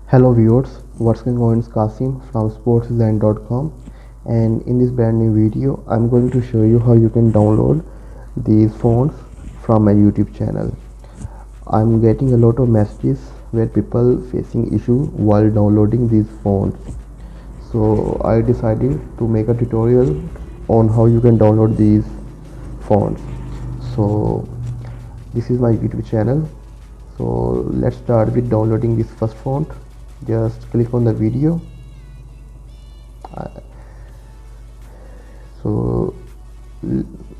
Hello viewers, what's going on? It's Kasim from sportsdesign.com, and in this brand new video I'm going to show you how you can download these fonts from my YouTube channel. I'm getting a lot of messages where people facing issue while downloading these fonts, so I decided to make a tutorial on how you can download these fonts. So this is my YouTube channel. So let's start with downloading this first font. Just click on the video. So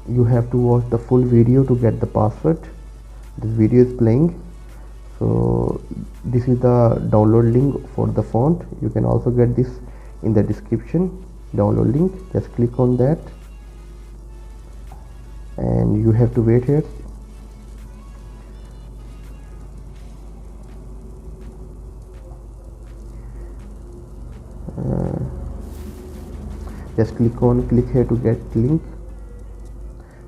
you have to watch the full video to get the password. This video is playing. So this is the download link for the font. You can also get this in the description, download link. Just click on that and you have to wait here. Just click here to get link.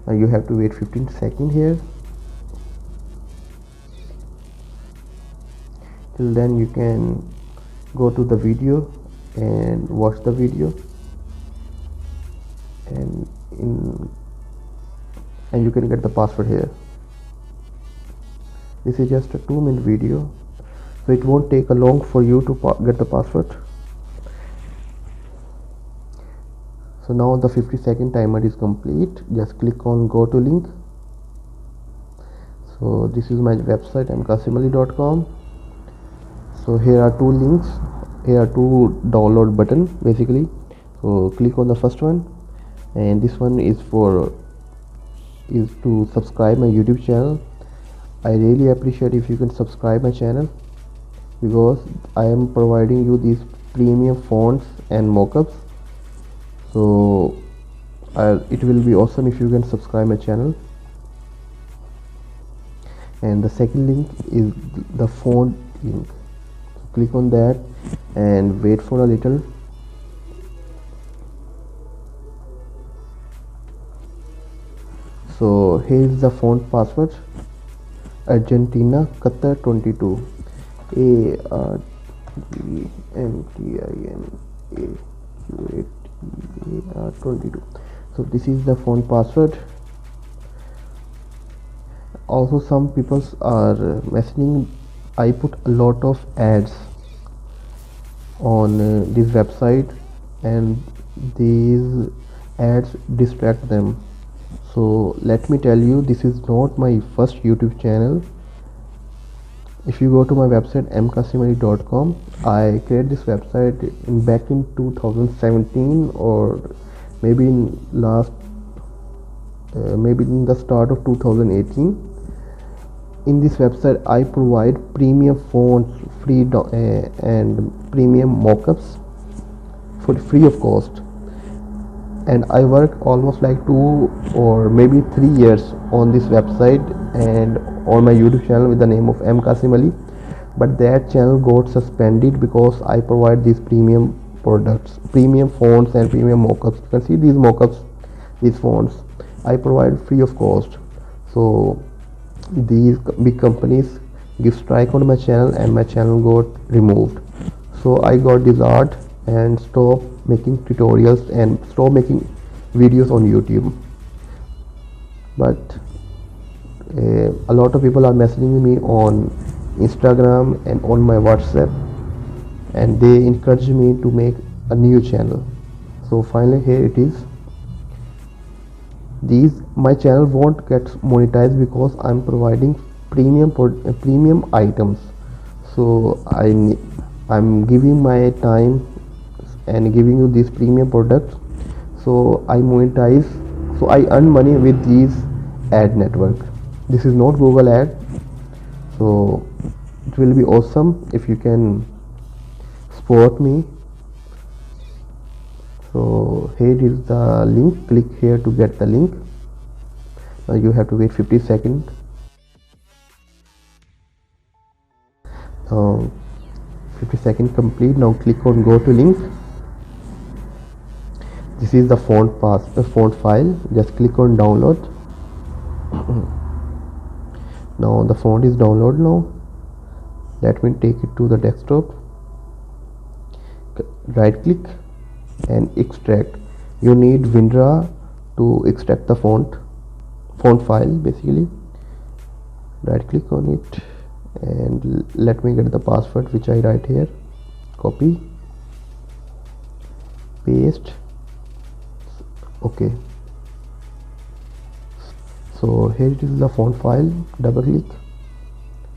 Now you have to wait 15 seconds here. Till then you can go to the video and watch the video, and you can get the password here. This is just a 2-minute video, so it won't take a long for you to get the password. So now the 50-second timer is complete. Just click on go to link. So this is my website, mkasimali.com. So here are two links. Here are two download button basically. So click on the first one, and this one is to subscribe my YouTube channel. I really appreciate if you can subscribe my channel, because I am providing you these premium fonts and mockups. So it will be awesome if you can subscribe my channel. And the second link is the font link. So click on that and wait for a little. So here is the font password: Argentina Qatar 22 ARGENTINA 22. So this is the font password. Also some people are messaging. I put a lot of ads on this website, and these ads distract them. So let me tell you, this is not my first YouTube channel. If you go to my website mkasimali.com, I created this website back in 2017, or maybe in the start of 2018. In this website I provide premium fonts and premium mockups for free of cost, and I work almost like 2 or maybe 3 years on this website and on my YouTube channel with the name of mkasimali. But that channel got suspended because I provide these premium products, premium fonts and premium mockups. You can see these mockups, these fonts I provide free of cost. So these big companies give strike on my channel and my channel got removed. So I got disheartened and stopped making tutorials and stop making videos on YouTube. But a lot of people are messaging me on Instagram and on my WhatsApp, and they encourage me to make a new channel. So finally here it is. My channel won't get monetized because I'm providing premium items. So I'm giving my time and giving you these premium products, so I monetize, so I earn money with these ad network. This is not Google ad, so it will be awesome if you can support me. So here is the link. Click here to get the link. Now you have to wait 50 seconds. 50 seconds complete. Now click on go to link. This is the font file. Just click on download. Now the font is downloaded. Now let me take it to the desktop. right click and extract. You need WinRAR to extract the font file basically. Right click on it and let me get the password which I write here. Copy, paste. Okay, so here it is the font file. Double click,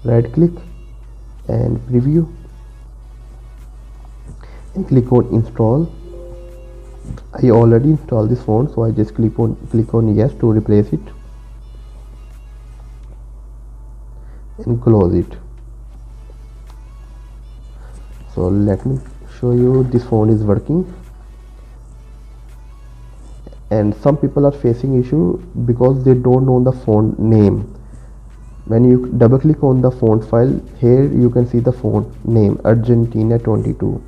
right click and preview and click on install. I already installed this font, so I just click on yes to replace it and close it. So let me show you this font is working. And some people are facing issue because they don't know the font name. When you double click on the font file, here you can see the font name Argentina 22.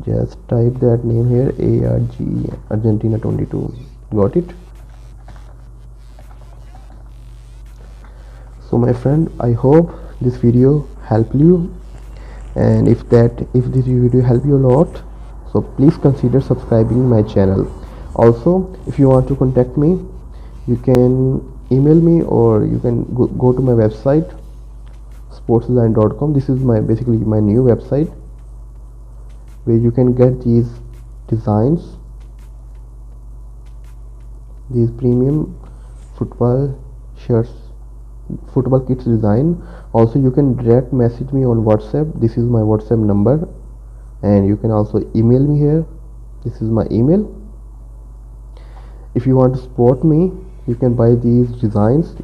Just type that name here, ARGE, Argentina 22. Got it? So my friend, I hope this video helped you, and if this video helped you a lot, so please consider subscribing my channel. Also, if you want to contact me, you can email me or you can go to my website sportsdesign.com. This is basically my new website where you can get these designs, these premium football shirts, football kits design. Also, you can direct message me on WhatsApp. This is my WhatsApp number, and you can also email me here. This is my email. If you want to support me, you can buy these designs,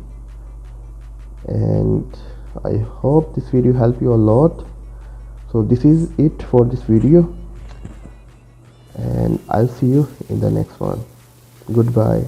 and I hope this video helped you a lot. So this is it for this video, and I'll see you in the next one. Goodbye.